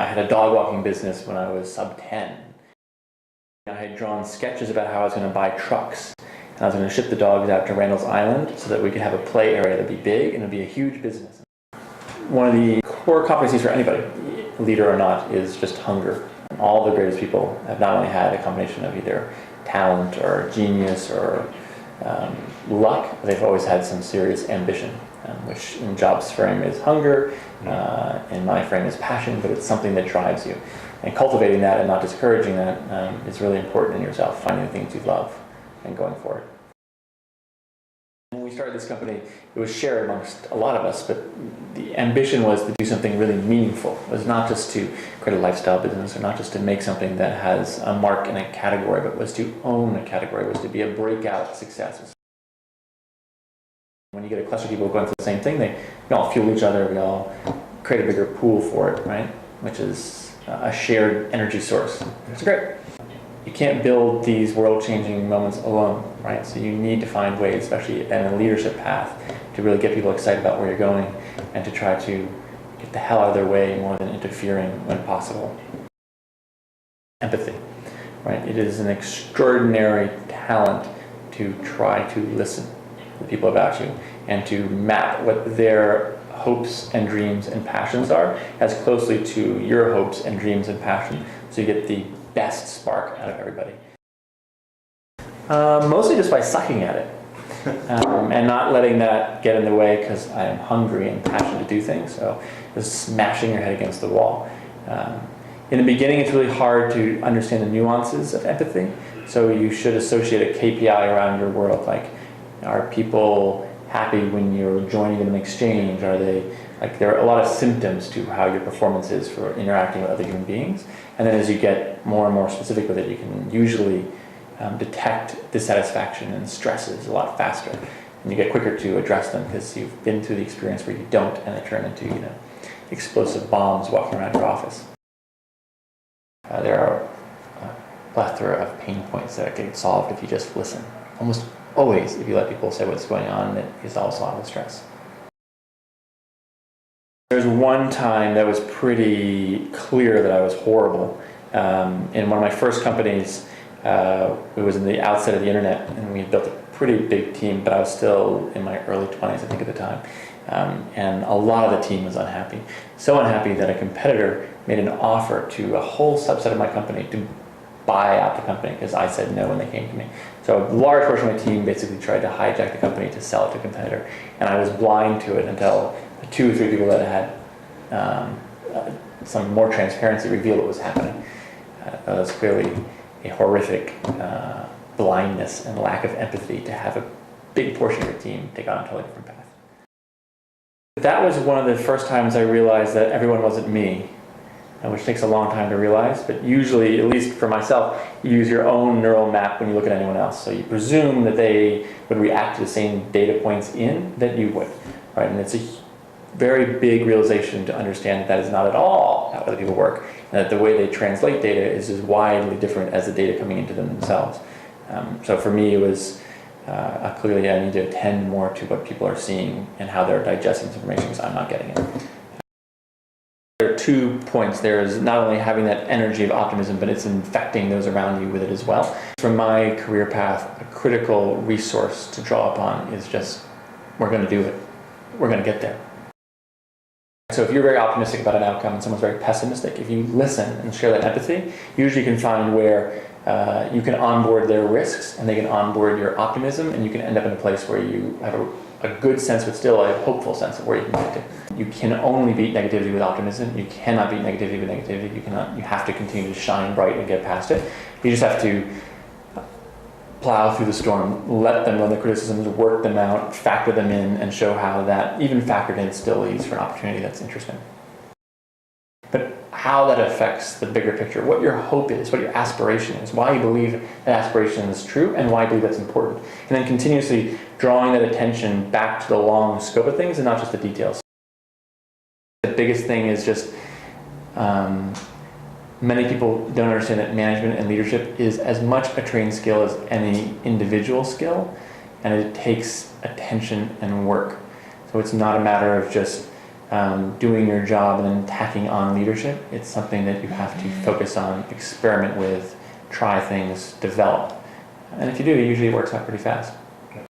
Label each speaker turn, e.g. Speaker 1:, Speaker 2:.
Speaker 1: I had a dog walking business when I was sub 10. I had drawn sketches about how I was going to buy trucks. And I was going to ship the dogs out to Randall's Island so that we could have a play area that would be big and it would be a huge business. One of the core competencies for anybody, leader or not, is just hunger. And all the greatest people have not only had a combination of either talent or genius or luck, but they've always had some serious ambition, which in Jobs' frame is hunger, in my frame is passion, but it's something that drives you. And cultivating that and not discouraging that is really important in yourself, finding the things you love and going for it. When we started this company, it was shared amongst a lot of us, but the ambition was to do something really meaningful. It was not just to create a lifestyle business or not just to make something that has a mark in a category, but was to own a category, was to be a breakout success. When you get a cluster of people going through the same thing, we all fuel each other, we all create a bigger pool for it, right? Which is a shared energy source. It's great. You can't build these world-changing moments alone, right? So you need to find ways, especially in a leadership path, to really get people excited about where you're going and to try to get the hell out of their way more than interfering when possible. Empathy, right? It is an extraordinary talent to try to listen to the people about you and to map what their hopes and dreams and passions are as closely to your hopes and dreams and passion, so you get the best spark out of everybody. Mostly just by sucking at it and not letting that get in the way because I am hungry and passionate to do things, so just smashing your head against the wall. In the beginning, it's really hard to understand the nuances of empathy, so you should associate a KPI around your world, like, are people happy when you're joining in an exchange? Are they, like, there are a lot of symptoms to how your performance is for interacting with other human beings. And then as you get more and more specific with it, you can usually detect dissatisfaction and stresses a lot faster. And you get quicker to address them because you've been through the experience where you don't, and they turn into, explosive bombs walking around your office. There are a plethora of pain points that get solved if you just listen. Almost always, if you let people say what's going on, it resolves a lot of the stress. There's one time that was pretty clear that I was horrible. In one of my first companies, it was in the outset of the internet, and we had built a pretty big team, but I was still in my early 20s, I think, at the time. And a lot of the team was unhappy. So unhappy that a competitor made an offer to a whole subset of my company to buy out the company because I said no when they came to me. So a large portion of my team basically tried to hijack the company to sell it to a competitor, and I was blind to it until 2 or 3 people that had some more transparency revealed what was happening. That was clearly a horrific blindness and lack of empathy to have a big portion of your team take on a totally different path. That was one of the first times I realized that everyone wasn't me, which takes a long time to realize, but usually, at least for myself, you use your own neural map when you look at anyone else. So you presume that they would react to the same data points in that you would, right? And it's a very big realization to understand that that is not at all how other people work, and that the way they translate data is as widely different as the data coming into them themselves. So for me, it was clearly I need to attend more to what people are seeing and how they're digesting this information because I'm not getting it. There are 2 points. There is not only having that energy of optimism, but it's infecting those around you with it as well. From my career path, a critical resource to draw upon is just, we're going to do it. We're going to get there. So if you're very optimistic about an outcome and someone's very pessimistic, if you listen and share that empathy, usually you can find where you can onboard their risks and they can onboard your optimism, and you can end up in a place where you have a good sense, but still a hopeful sense of where you can get to. You can only beat negativity with optimism. You cannot beat negativity with negativity. You have to continue to shine bright and get past it. You just have to plow through the storm, let them run the criticisms, work them out, factor them in, and show how that, even factored in, still leads for an opportunity that's interesting. But how that affects the bigger picture, what your hope is, what your aspiration is, why you believe that aspiration is true, and why you believe that's important. And then continuously drawing that attention back to the long scope of things and not just the details. The biggest thing is just many people don't understand that management and leadership is as much a trained skill as any individual skill, and it takes attention and work. So it's not a matter of just doing your job and then tacking on leadership. It's something that you have to focus on, experiment with, try things, develop. And if you do, it usually works out pretty fast.